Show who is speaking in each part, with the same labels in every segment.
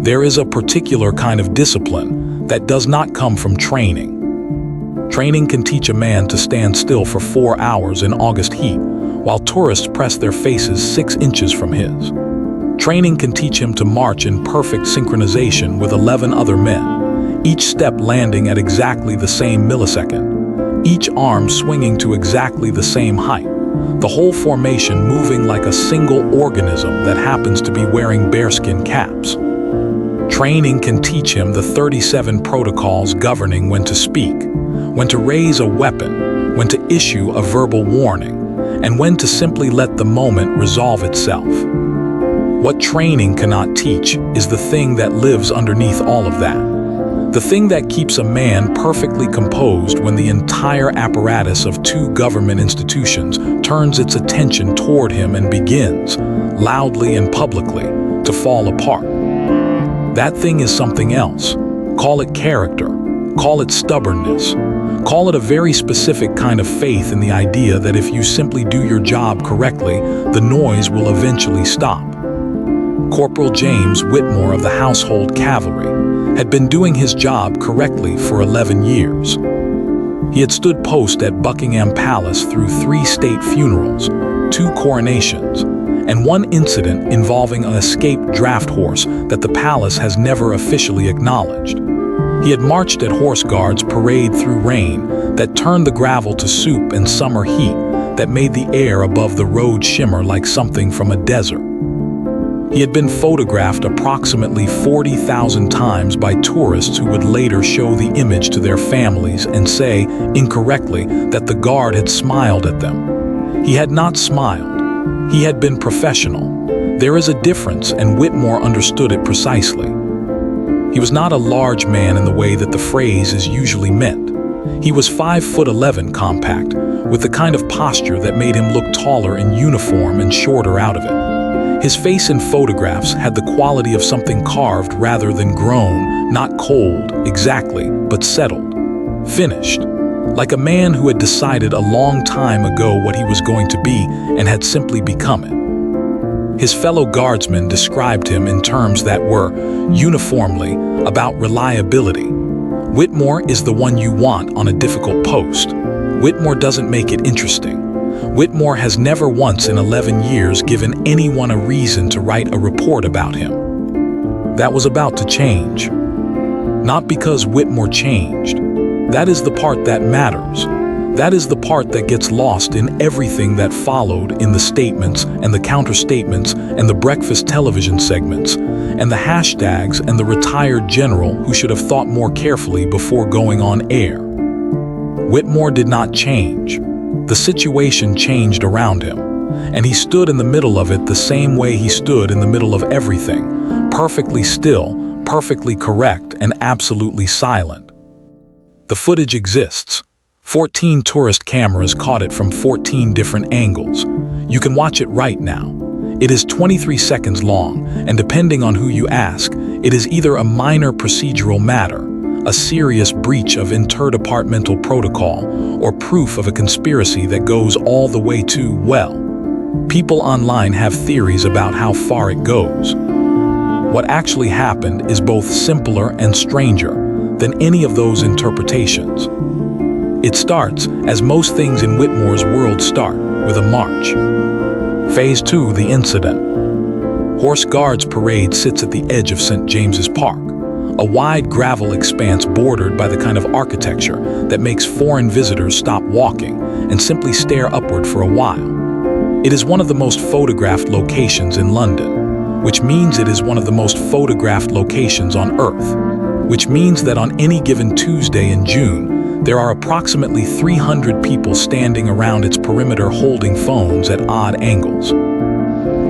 Speaker 1: There is a particular kind of discipline that does not come from training. Training can teach a man to stand still for 4 hours in August heat, while tourists press their faces 6 inches from his. Training can teach him to march in perfect synchronization with 11 other men, each step landing at exactly the same millisecond, each arm swinging to exactly the same height, the whole formation moving like a single organism that happens to be wearing bearskin caps. Training can teach him the 37 protocols governing when to speak, when to raise a weapon, when to issue a verbal warning, and when to simply let the moment resolve itself. What training cannot teach is the thing that lives underneath all of that. The thing that keeps a man perfectly composed when the entire apparatus of 2 government institutions turns its attention toward him and begins, loudly and publicly, to fall apart. That thing is something else. Call it character, call it stubbornness, call it a very specific kind of faith in the idea that if you simply do your job correctly, the noise will eventually stop. Corporal James Whitmore of the Household Cavalry had been doing his job correctly for 11 years. He had stood post at Buckingham Palace through 3 state funerals, 2 coronations, and 1 incident involving an escaped draft horse that the palace has never officially acknowledged. He had marched at Horse Guards parade through rain that turned the gravel to soup and summer heat that made the air above the road shimmer like something from a desert. He had been photographed approximately 40,000 times by tourists who would later show the image to their families and say, incorrectly, that the guard had smiled at them. He had not smiled. He had been professional. There is a difference, and Whitmore understood it precisely. He was not a large man in the way that the phrase is usually meant. He was 5'11" compact, with the kind of posture that made him look taller in uniform and shorter out of it. His face in photographs had the quality of something carved rather than grown, not cold, exactly, but settled, finished, like a man who had decided a long time ago what he was going to be and had simply become it. His fellow guardsmen described him in terms that were, uniformly, about reliability. Whitmore is the one you want on a difficult post. Whitmore doesn't make it interesting. Whitmore has never once in 11 years given anyone a reason to write a report about him. That was about to change. Not because Whitmore changed. That is the part that matters. That is the part that gets lost in everything that followed in the statements and the counter-statements and the breakfast television segments and the hashtags and the retired general who should have thought more carefully before going on air. Whitmore did not change. The situation changed around him, and he stood in the middle of it the same way he stood in the middle of everything, perfectly still, perfectly correct, and absolutely silent. The footage exists. 14 tourist cameras caught it from 14 different angles. You can watch it right now. It is 23 seconds long, and depending on who you ask, it is either a minor procedural matter, a serious breach of interdepartmental protocol, or proof of a conspiracy that goes all the way to, well, people online have theories about how far it goes. What actually happened is both simpler and stranger than any of those interpretations. It starts, as most things in Whitmore's world start, with a march. Phase 2, the incident. Horse Guards parade sits at the edge of St. James's Park, a wide gravel expanse bordered by the kind of architecture that makes foreign visitors stop walking and simply stare upward for a while. It is one of the most photographed locations in London, which means it is one of the most photographed locations on Earth, which means that on any given Tuesday in June, there are approximately 300 people standing around its perimeter holding phones at odd angles.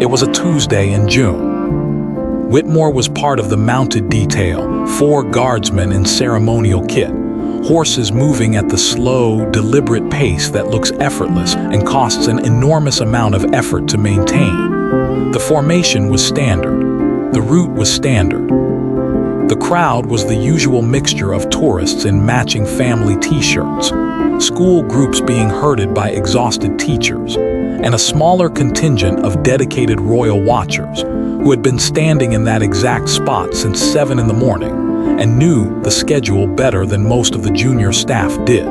Speaker 1: It was a Tuesday in June. Whitmore was part of the mounted detail, 4 guardsmen in ceremonial kit, horses moving at the slow, deliberate pace that looks effortless and costs an enormous amount of effort to maintain. The formation was standard. The route was standard. The crowd was the usual mixture of tourists in matching family t-shirts, school groups being herded by exhausted teachers, and a smaller contingent of dedicated royal watchers who had been standing in that exact spot since 7 in the morning and knew the schedule better than most of the junior staff did.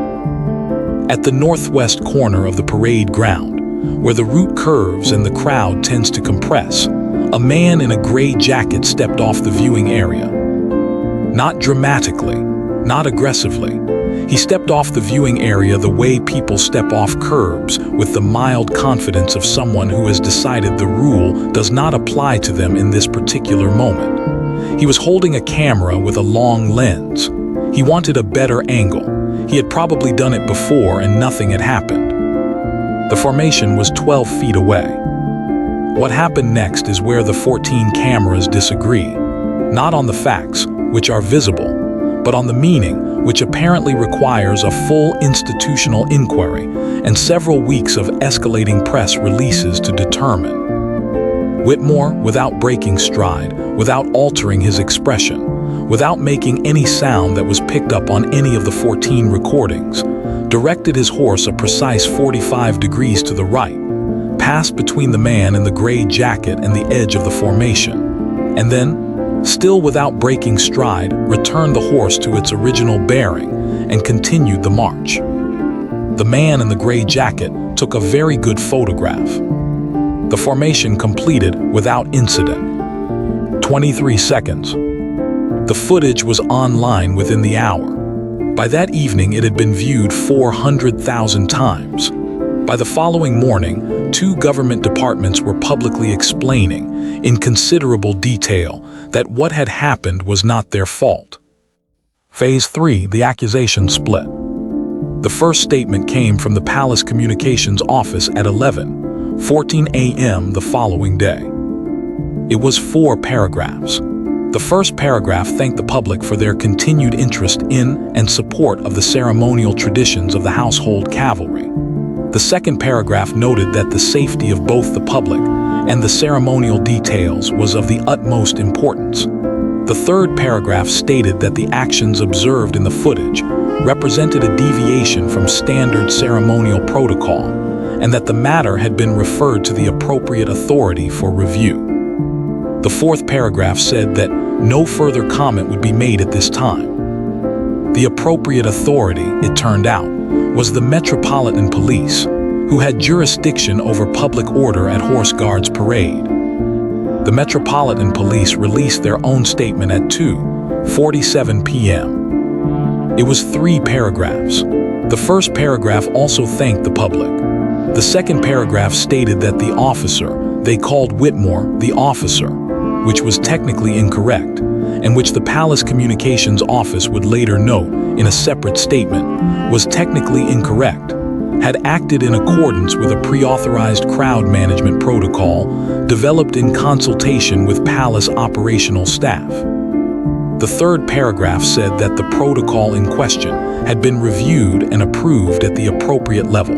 Speaker 1: At the northwest corner of the parade ground, where the route curves and the crowd tends to compress, a man in a gray jacket stepped off the viewing area. Not dramatically, not aggressively. He stepped off the viewing area the way people step off curbs, with the mild confidence of someone who has decided the rule does not apply to them in this particular moment. He was holding a camera with a long lens. He wanted a better angle. He had probably done it before and nothing had happened. The formation was 12 feet away. What happened next is where the 14 cameras disagree, not on the facts, which are visible, but on the meaning, which apparently requires a full institutional inquiry and several weeks of escalating press releases to determine. Whitmore, without breaking stride, without altering his expression, without making any sound that was picked up on any of the 14 recordings, directed his horse a precise 45 degrees to the right, passed between the man in the gray jacket and the edge of the formation, and then, still without breaking stride, returned the horse to its original bearing and continued the march. The man in the gray jacket took a very good photograph. The formation completed without incident. 23 seconds. The footage was online within the hour. By that evening, it had been viewed 400,000 times. By the following morning, 2 government departments were publicly explaining, in considerable detail, that what had happened was not their fault. Phase 3, the accusation split. The first statement came from the Palace Communications office at 11:14 a.m. the following day. It was 4 paragraphs. The first paragraph thanked the public for their continued interest in and support of the ceremonial traditions of the household cavalry. The second paragraph noted that the safety of both the public and the ceremonial details was of the utmost importance. The third paragraph stated that the actions observed in the footage represented a deviation from standard ceremonial protocol and that the matter had been referred to the appropriate authority for review. The fourth paragraph said that no further comment would be made at this time. The appropriate authority, it turned out, was the Metropolitan Police, who had jurisdiction over public order at Horse Guards Parade. The Metropolitan Police released their own statement at 2:47 p.m. It was 3 paragraphs. The first paragraph also thanked the public. The second paragraph stated that the officer, they called Whitmore the officer, which was technically incorrect, and which the Palace Communications office would later note in a separate statement, was technically incorrect, had acted in accordance with a pre-authorized crowd management protocol developed in consultation with Palace operational staff. The third paragraph said that the protocol in question had been reviewed and approved at the appropriate level,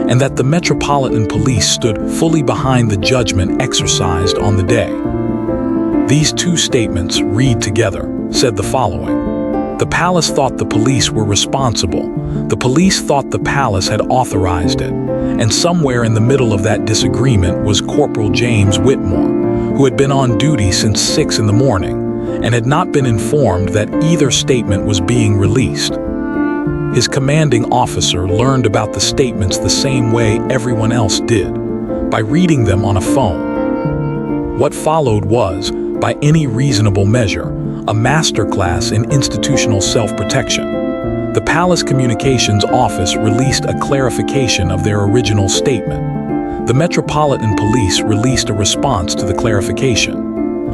Speaker 1: and that the Metropolitan Police stood fully behind the judgment exercised on the day. These 2 statements, read together, said the following. The palace thought the police were responsible. The police thought the palace had authorized it. And somewhere in the middle of that disagreement was Corporal James Whitmore, who had been on duty since 6 in the morning and had not been informed that either statement was being released. His commanding officer learned about the statements the same way everyone else did, by reading them on a phone. What followed was, by any reasonable measure, a masterclass in institutional self-protection. The Palace Communications office released a clarification of their original statement. The Metropolitan Police released a response to the clarification.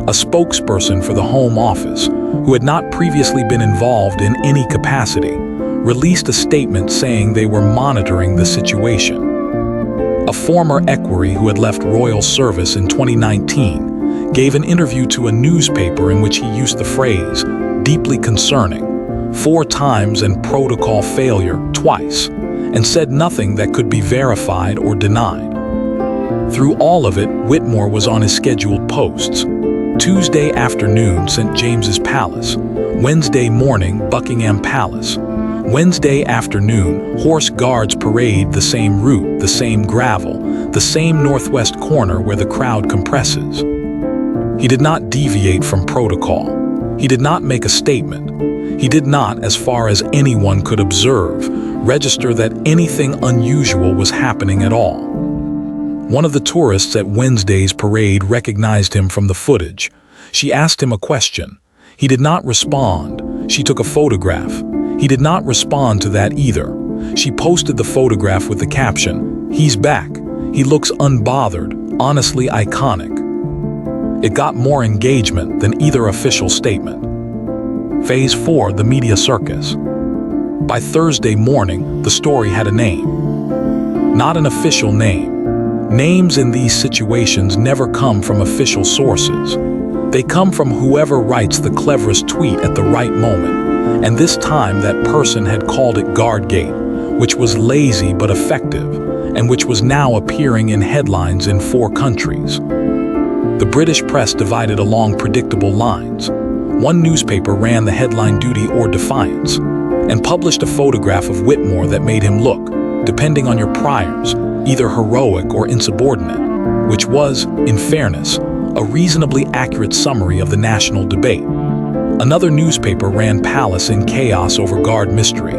Speaker 1: A spokesperson for the Home Office, who had not previously been involved in any capacity, released a statement saying they were monitoring the situation. A former equerry who had left royal service in 2019 gave an interview to a newspaper in which he used the phrase, deeply concerning, 4 times and protocol failure twice, and said nothing that could be verified or denied. Through all of it, Whitmore was on his scheduled posts. Tuesday afternoon, St. James's Palace. Wednesday morning, Buckingham Palace. Wednesday afternoon, Horse Guards Parade, the same route, the same gravel, the same northwest corner where the crowd compresses. He did not deviate from protocol. He did not make a statement. He did not, as far as anyone could observe, register that anything unusual was happening at all. One of the tourists at Wednesday's parade recognized him from the footage. She asked him a question. He did not respond. She took a photograph. He did not respond to that either. She posted the photograph with the caption, "He's back. He looks unbothered, honestly iconic." It got more engagement than either official statement. Phase 4, the media circus. By Thursday morning, the story had a name. Not an official name. Names in these situations never come from official sources. They come from whoever writes the cleverest tweet at the right moment. And this time that person had called it Guardgate, which was lazy but effective, and which was now appearing in headlines in 4 countries. The British press divided along predictable lines. One newspaper ran the headline Duty or Defiance, and published a photograph of Whitmore that made him look, depending on your priors, either heroic or insubordinate, which was, in fairness, a reasonably accurate summary of the national debate. Another newspaper ran Palace in chaos over guard mystery,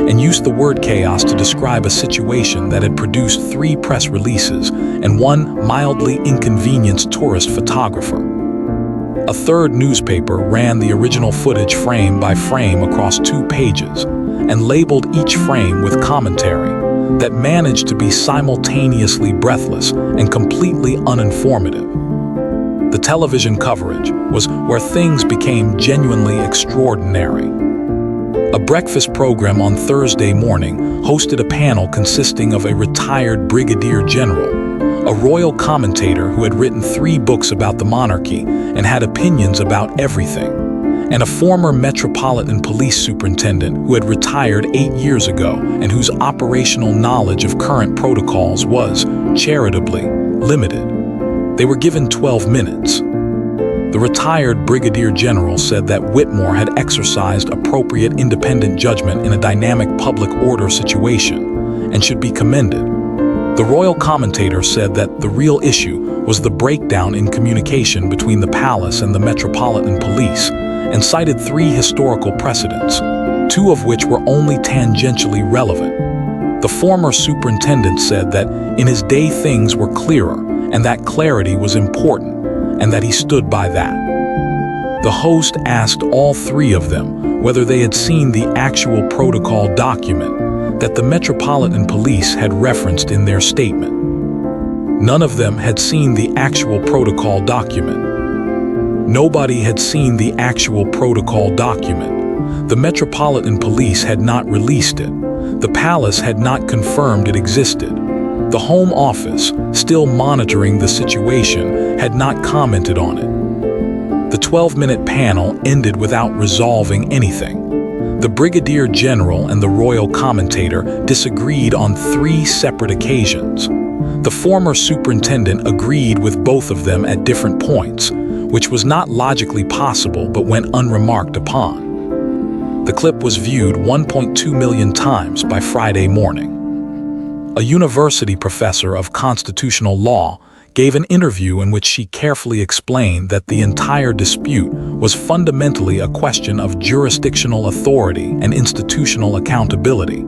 Speaker 1: and used the word chaos to describe a situation that had produced 3 press releases and 1 mildly inconvenienced tourist photographer. A third newspaper ran the original footage frame by frame across 2 pages, and labeled each frame with commentary that managed to be simultaneously breathless and completely uninformative. The television coverage was where things became genuinely extraordinary. A breakfast program on Thursday morning hosted a panel consisting of a retired brigadier general, a royal commentator who had written 3 books about the monarchy and had opinions about everything, and a former metropolitan police superintendent who had retired 8 years ago and whose operational knowledge of current protocols was, charitably, limited. They were given 12 minutes. The retired brigadier general said that Whitmore had exercised appropriate independent judgment in a dynamic public order situation and should be commended. The royal commentator said that the real issue was the breakdown in communication between the palace and the metropolitan police, and cited 3 historical precedents, 2 of which were only tangentially relevant. The former superintendent said that in his day things were clearer, and that clarity was important, and that he stood by that. The host asked all 3 of them whether they had seen the actual protocol document that the Metropolitan Police had referenced in their statement. None of them had seen the actual protocol document. Nobody had seen the actual protocol document. The Metropolitan Police had not released it. The palace had not confirmed it existed. The Home Office, still monitoring the situation, had not commented on it. The 12-minute panel ended without resolving anything. The Brigadier General and the royal commentator disagreed on 3 separate occasions. The former superintendent agreed with both of them at different points, which was not logically possible but went unremarked upon. The clip was viewed 1.2 million times by Friday morning. A university professor of constitutional law gave an interview in which she carefully explained that the entire dispute was fundamentally a question of jurisdictional authority and institutional accountability,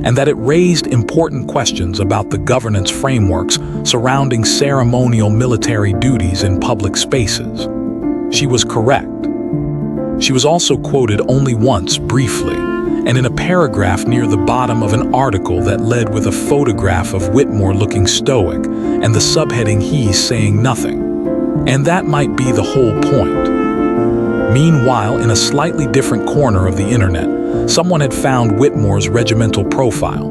Speaker 1: and that it raised important questions about the governance frameworks surrounding ceremonial military duties in public spaces. She was correct. She was also quoted only once, briefly, and in a paragraph near the bottom of an article that led with a photograph of Whitmore looking stoic and the subheading "He's saying nothing." And that might be the whole point. Meanwhile, in a slightly different corner of the internet, someone had found Whitmore's regimental profile,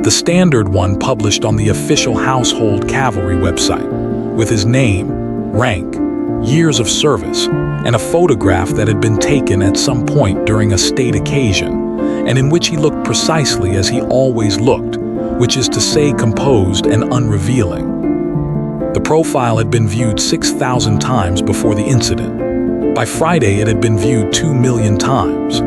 Speaker 1: the standard one published on the official Household Cavalry website, with his name, rank, years of service, and a photograph that had been taken at some point during a state occasion, and in which he looked precisely as he always looked, which is to say composed and unrevealing. The profile had been viewed 6,000 times before the incident. By Friday, it had been viewed 2 million times.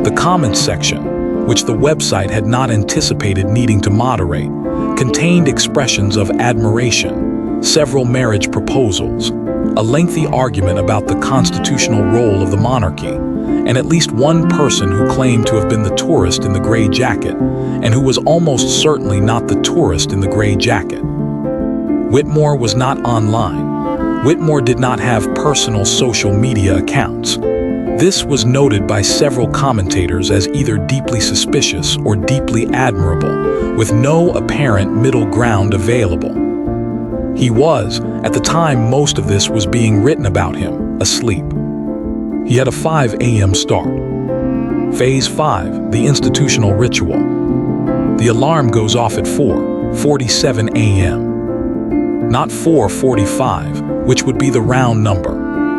Speaker 1: The comments section, which the website had not anticipated needing to moderate, contained expressions of admiration, several marriage proposals, A lengthy argument about the constitutional role of the monarchy, and at least one person who claimed to have been the tourist in the gray jacket, and who was almost certainly not the tourist in the gray jacket. Whitmore was not online. Whitmore did not have personal social media accounts. This was noted by several commentators as either deeply suspicious or deeply admirable, with no apparent middle ground available. He was, at the time most of this was being written about him, asleep. He had a 5 a.m. start. Phase 5, the institutional ritual. The alarm goes off at 4:47 a.m. Not 4:45, which would be the round number.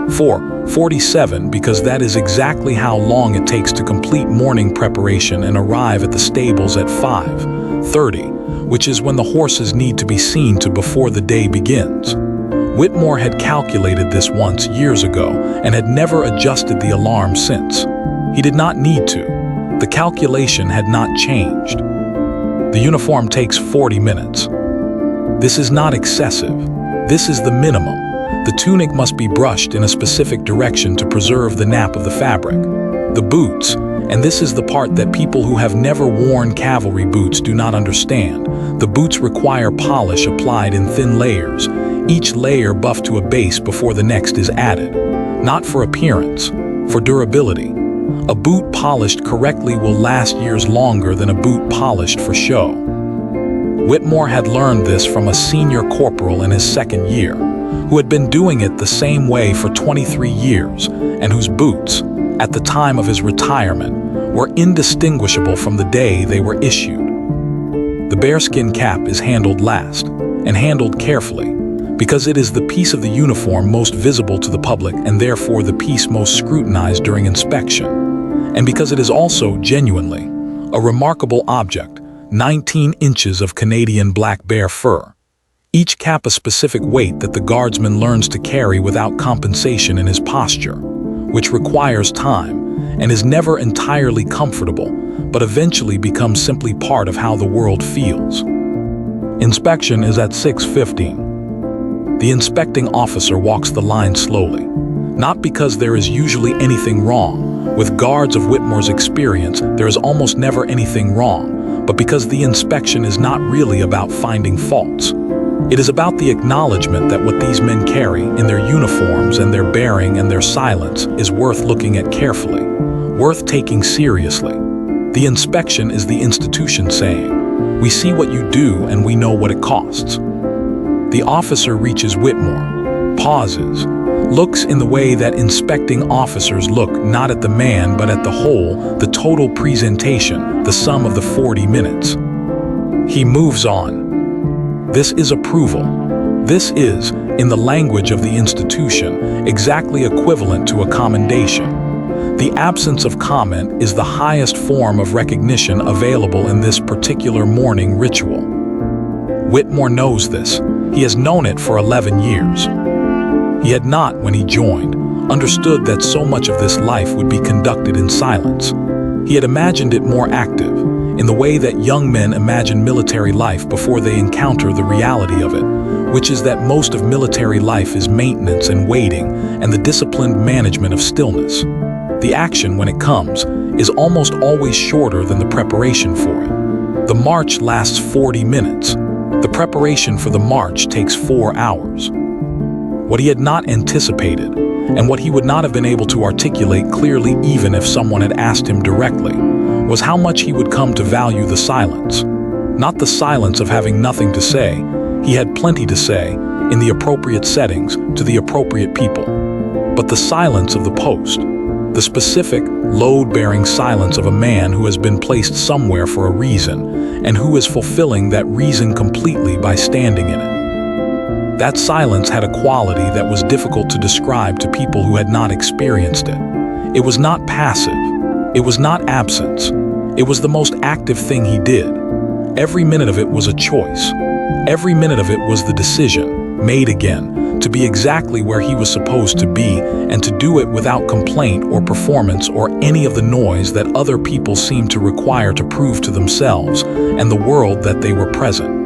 Speaker 1: 4:47 because that is exactly how long it takes to complete morning preparation and arrive at the stables at 5:30, which is when the horses need to be seen to before the day begins. Whitmore had calculated this once years ago and had never adjusted the alarm since. He did not need to. The calculation had not changed. The uniform takes 40 minutes. This is not excessive. This is the minimum. The tunic must be brushed in a specific direction to preserve the nap of the fabric. The boots, and this is the part that people who have never worn cavalry boots do not understand. The boots require polish applied in thin layers, each layer buffed to a base before the next is added. Not for appearance, for durability. A boot polished correctly will last years longer than a boot polished for show. Whitmore had learned this from a senior corporal in his second year, who had been doing it the same way for 23 years, and whose boots, at the time of his retirement, were indistinguishable from the day they were issued. The bearskin cap is handled last, and handled carefully, because it is the piece of the uniform most visible to the public and therefore the piece most scrutinized during inspection, and because it is also, genuinely, a remarkable object, 19 inches of Canadian black bear fur. Each cap a specific weight that the guardsman learns to carry without compensation in his posture, which requires time and is never entirely comfortable, but eventually becomes simply part of how the world feels. Inspection is at 6:15. The inspecting officer walks the line slowly, not because there is usually anything wrong. With guards of Whitmore's experience, there is almost never anything wrong, but because the inspection is not really about finding faults. It is about the acknowledgement that what these men carry in their uniforms and their bearing and their silence is worth looking at carefully, worth taking seriously. The inspection is the institution saying, "We see what you do and we know what it costs." The officer reaches Whitmore, pauses, looks in the way that inspecting officers look, not at the man but at the whole, the total presentation, the sum of the 40 minutes. He moves on. This is approval. This is, in the language of the institution, exactly equivalent to a commendation. The absence of comment is the highest form of recognition available in this particular morning ritual. Whitmore knows this. He has known it for 11 years. He had not, when he joined, understood that so much of this life would be conducted in silence. He had imagined it more active, in the way that young men imagine military life before they encounter the reality of it, which is that most of military life is maintenance and waiting and the disciplined management of stillness. The action, when it comes, is almost always shorter than the preparation for it. The march lasts 40 minutes. The preparation for the march takes 4 hours. What he had not anticipated, and what he would not have been able to articulate clearly even if someone had asked him directly, was how much he would come to value the silence. Not the silence of having nothing to say. He had plenty to say, in the appropriate settings, to the appropriate people. But the silence of the post, the specific, load-bearing silence of a man who has been placed somewhere for a reason, and who is fulfilling that reason completely by standing in it. That silence had a quality that was difficult to describe to people who had not experienced it. It was not passive. It was not absence. It was the most active thing he did. Every minute of it was a choice. Every minute of it was the decision, made again, to be exactly where he was supposed to be and to do it without complaint or performance or any of the noise that other people seemed to require to prove to themselves and the world that they were present.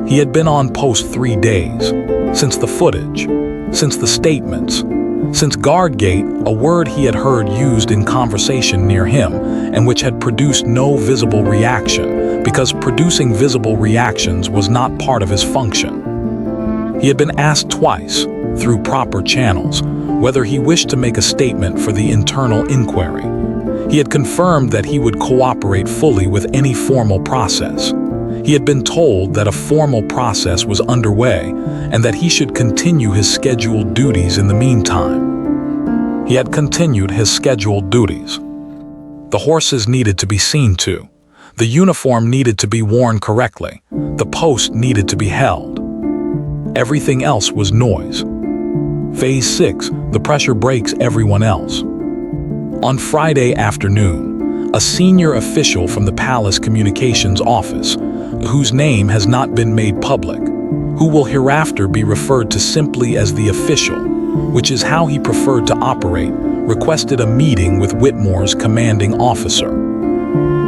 Speaker 1: He had been on post 3 days, since the footage, Since the statements. Since Guardgate, a word he had heard used in conversation near him and which had produced no visible reaction, because producing visible reactions was not part of his function. He had been asked twice, through proper channels, whether he wished to make a statement for the internal inquiry. He had confirmed that he would cooperate fully with any formal process. He had been told that a formal process was underway and that he should continue his scheduled duties in the meantime. He had continued his scheduled duties. The horses needed to be seen to. The uniform needed to be worn correctly. The post needed to be held. Everything else was noise. Phase 6, the pressure breaks everyone else. On Friday afternoon, a senior official from the Palace Communications Office, whose name has not been made public, who will hereafter be referred to simply as the official, which is how he preferred to operate, requested a meeting with Whitmore's commanding officer.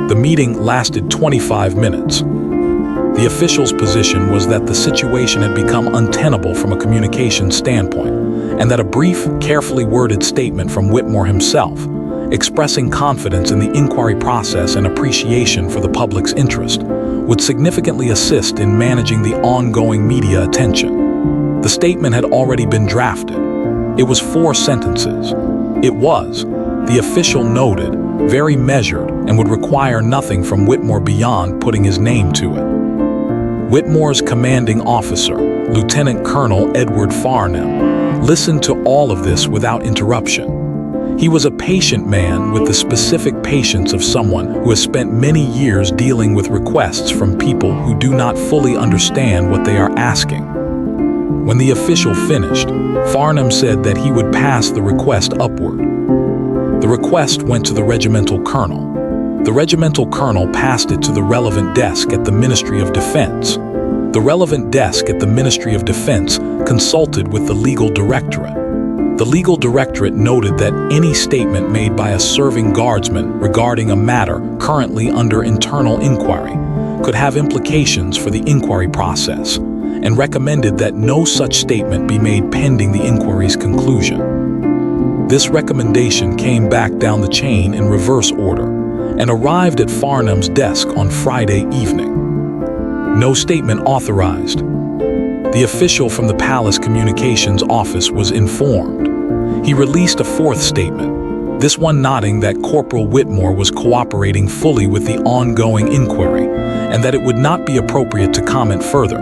Speaker 1: The meeting lasted 25 minutes. The official's position was that the situation had become untenable from a communication standpoint, and that a brief, carefully worded statement from Whitmore himself, expressing confidence in the inquiry process and appreciation for the public's interest, would significantly assist in managing the ongoing media attention. The statement had already been drafted. It was 4 sentences. It was, the official noted, very measured and would require nothing from Whitmore beyond putting his name to it. Whitmore's commanding officer, Lieutenant Colonel Edward Farnham, listened to all of this without interruption. He was a patient man with the specific patience of someone who has spent many years dealing with requests from people who do not fully understand what they are asking. When the official finished, Farnham said that he would pass the request upward. The request went to the regimental colonel. The regimental colonel passed it to the relevant desk at the Ministry of Defense. The relevant desk at the Ministry of Defense consulted with the legal directorate. The legal directorate noted that any statement made by a serving guardsman regarding a matter currently under internal inquiry could have implications for the inquiry process, and recommended that no such statement be made pending the inquiry's conclusion. This recommendation came back down the chain in reverse order and arrived at Farnham's desk on Friday evening. No statement authorized. The official from the Palace Communications Office was informed. He released a 4th statement, this one noting that Corporal Whitmore was cooperating fully with the ongoing inquiry and that it would not be appropriate to comment further.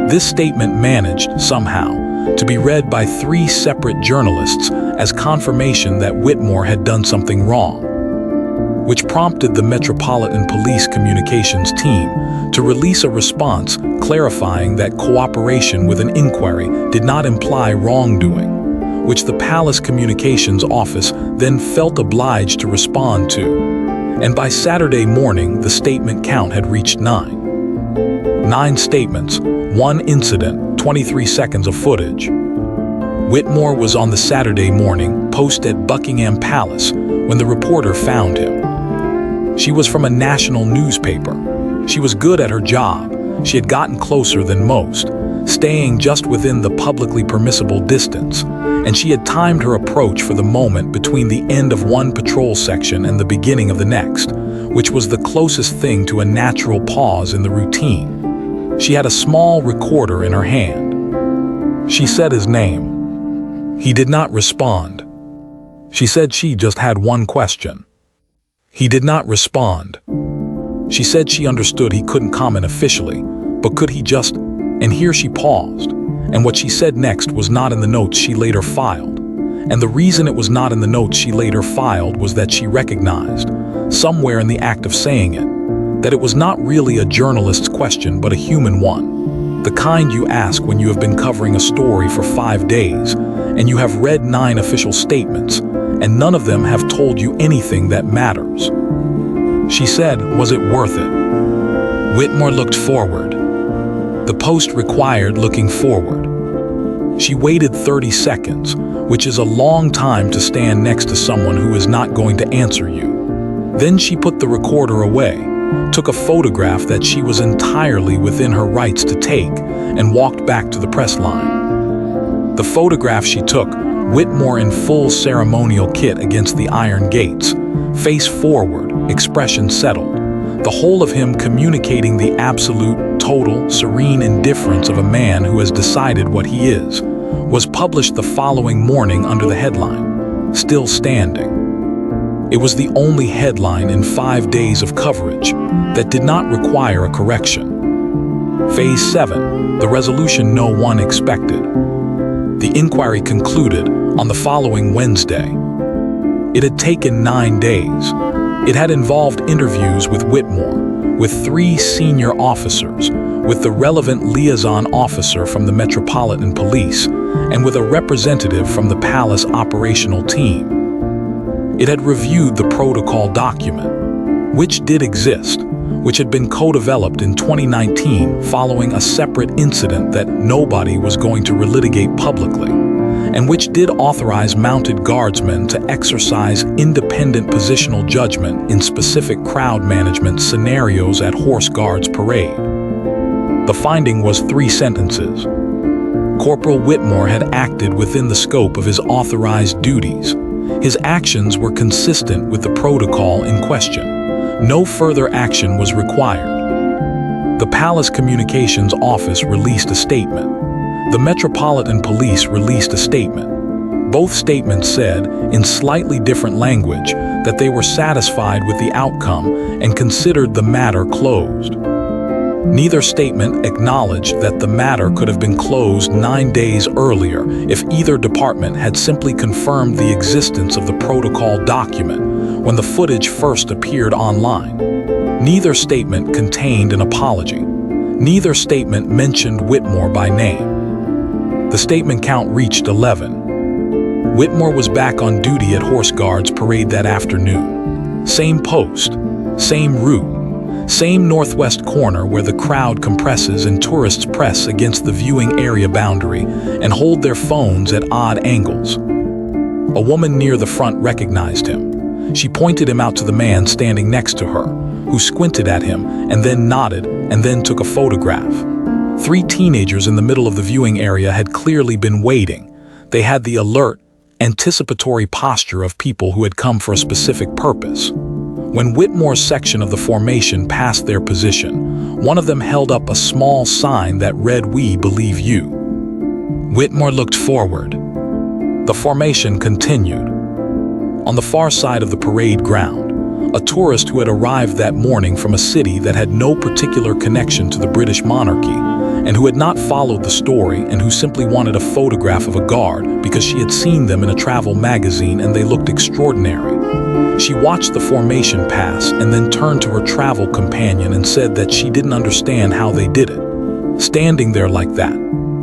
Speaker 1: This statement managed, somehow, to be read by 3 separate journalists as confirmation that Whitmore had done something wrong, which prompted the Metropolitan Police Communications team to release a response clarifying that cooperation with an inquiry did not imply wrongdoing, which the Palace Communications Office then felt obliged to respond to. And by Saturday morning, the statement count had reached 9. 9 statements, 1 incident, 23 seconds of footage. Whitmore was on the Saturday morning post at Buckingham Palace when the reporter found him. She was from a national newspaper. She was good at her job. She had gotten closer than most, staying just within the publicly permissible distance, and she had timed her approach for the moment between the end of one patrol section and the beginning of the next, which was the closest thing to a natural pause in the routine. She had a small recorder in her hand. She said his name. He did not respond. She said she just had one question. He did not respond. She said she understood he couldn't comment officially, but could he just, and here she paused, and what she said next was not in the notes she later filed. And the reason it was not in the notes she later filed was that she recognized, somewhere in the act of saying it, that it was not really a journalist's question but a human one. The kind you ask when you have been covering a story for 5 days, and you have read 9 official statements, and none of them have told you anything that matters. She said, was it worth it? Whitmore looked forward. The post required looking forward. She waited 30 seconds, which is a long time to stand next to someone who is not going to answer you. Then she put the recorder away, took a photograph that she was entirely within her rights to take, and walked back to the press line. The photograph she took, Whitmore in full ceremonial kit against the iron gates, face forward, expression settled, the whole of him communicating the absolute, total, serene indifference of a man who has decided what he is, was published the following morning under the headline, "Still Standing." It was the only headline in 5 days of coverage that did not require a correction. Phase 7, the resolution no one expected. The inquiry concluded on the following Wednesday. It had taken 9 days. It had involved interviews with Whitmore, with 3 senior officers, with the relevant liaison officer from the Metropolitan Police, and with a representative from the Palace operational team. It had reviewed the protocol document, which did exist, which had been co-developed in 2019 following a separate incident that nobody was going to relitigate publicly, and which did authorize mounted guardsmen to exercise independent positional judgment in specific crowd management scenarios at Horse Guards Parade. The finding was 3 sentences. Corporal Whitmore had acted within the scope of his authorized duties. His actions were consistent with the protocol in question. No further action was required. The Palace Communications Office released a statement. The Metropolitan Police released a statement. Both statements said, in slightly different language, that they were satisfied with the outcome and considered the matter closed. Neither statement acknowledged that the matter could have been closed 9 days earlier if either department had simply confirmed the existence of the protocol document when the footage first appeared online. Neither statement contained an apology. Neither statement mentioned Whitmore by name. The statement count reached 11. Whitmore was back on duty at Horse Guards Parade that afternoon. Same post, same route, same northwest corner where the crowd compresses and tourists press against the viewing area boundary and hold their phones at odd angles. A woman near the front recognized him. She pointed him out to the man standing next to her, who squinted at him and then nodded and then took a photograph. 3 teenagers in the middle of the viewing area had clearly been waiting. They had the alert, anticipatory posture of people who had come for a specific purpose. When Whitmore's section of the formation passed their position, one of them held up a small sign that read, "We believe you." Whitmore looked forward. The formation continued. On the far side of the parade ground, a tourist who had arrived that morning from a city that had no particular connection to the British monarchy, and who had not followed the story and who simply wanted a photograph of a guard because she had seen them in a travel magazine and they looked extraordinary. She watched the formation pass and then turned to her travel companion and said that she didn't understand how they did it. Standing there like that,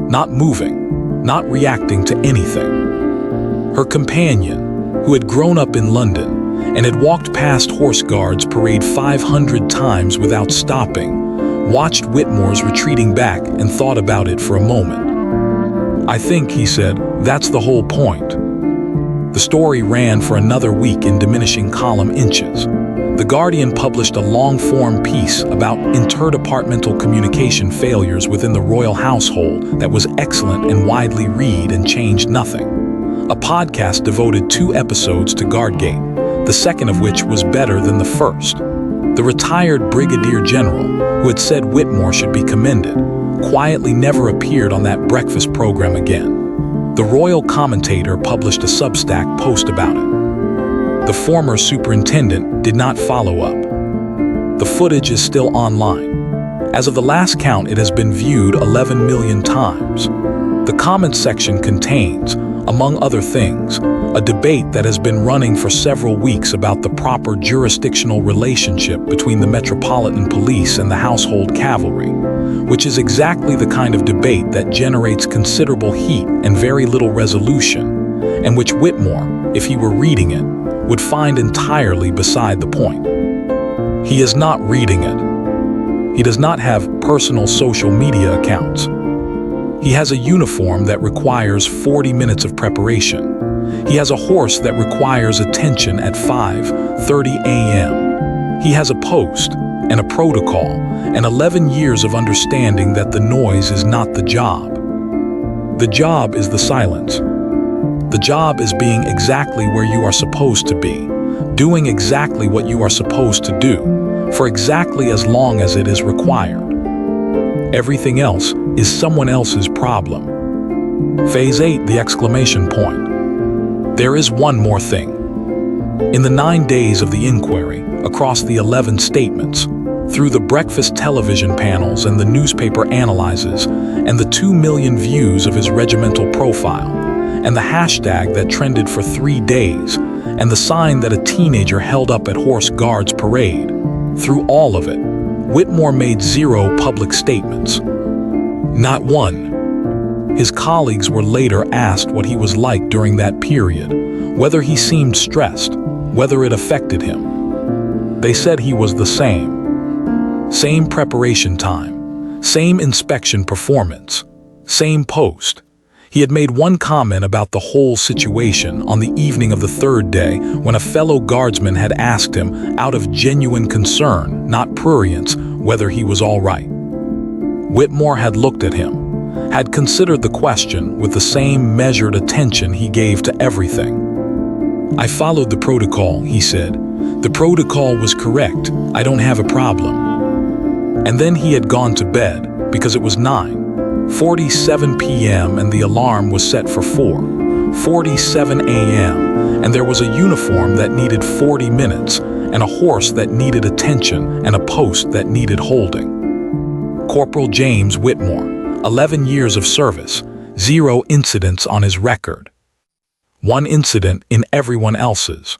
Speaker 1: not moving, not reacting to anything. Her companion, who had grown up in London and had walked past Horse Guards Parade 500 times without stopping, watched Whitmore's retreating back and thought about it for a moment. "I think," he said, "that's the whole point." The story ran for another week in diminishing column inches. The Guardian published a long-form piece about interdepartmental communication failures within the royal household that was excellent and widely read and changed nothing. A podcast devoted 2 episodes to Guardgate, the second of which was better than the first. The retired brigadier general, who had said Whitmore should be commended, quietly never appeared on that breakfast program again. The royal commentator published a Substack post about it. The former superintendent did not follow up. The footage is still online. As of the last count, it has been viewed 11 million times. The comments section contains, among other things, a debate that has been running for several weeks about the proper jurisdictional relationship between the Metropolitan Police and the Household Cavalry, which is exactly the kind of debate that generates considerable heat and very little resolution, and which Whitmore, if he were reading it, would find entirely beside the point. He is not reading it. He does not have personal social media accounts. He has a uniform that requires 40 minutes of preparation. He has a horse that requires attention at 5:30 a.m. He has a post and a protocol and 11 years of understanding that the noise is not the job. The job is the silence. The job is being exactly where you are supposed to be, doing exactly what you are supposed to do, for exactly as long as it is required. Everything else is someone else's problem. Phase 8, the exclamation point. There is one more thing. In the 9 days of the inquiry, across the 11 statements, through the breakfast television panels and the newspaper analyses, and the 2 million views of his regimental profile, and the hashtag that trended for 3 days, and the sign that a teenager held up at Horse Guards Parade, through all of it, Whitmore made 0 public statements. Not one. His colleagues were later asked what he was like during that period, whether he seemed stressed, whether it affected him. They said he was the same. Same preparation time, same inspection performance, same post. He had made one comment about the whole situation on the evening of the 3rd day when a fellow guardsman had asked him, out of genuine concern, not prurience, whether he was all right. Whitmore had looked at him, had considered the question with the same measured attention he gave to everything. I followed the protocol, he said. The protocol was correct. I don't have a problem. And then he had gone to bed because it was 9:47 p.m. and the alarm was set for 4:47 a.m. and there was a uniform that needed 40 minutes and a horse that needed attention and a post that needed holding. Corporal James Whitmore, 11 years of service, 0 incidents on his record. 1 incident in everyone else's.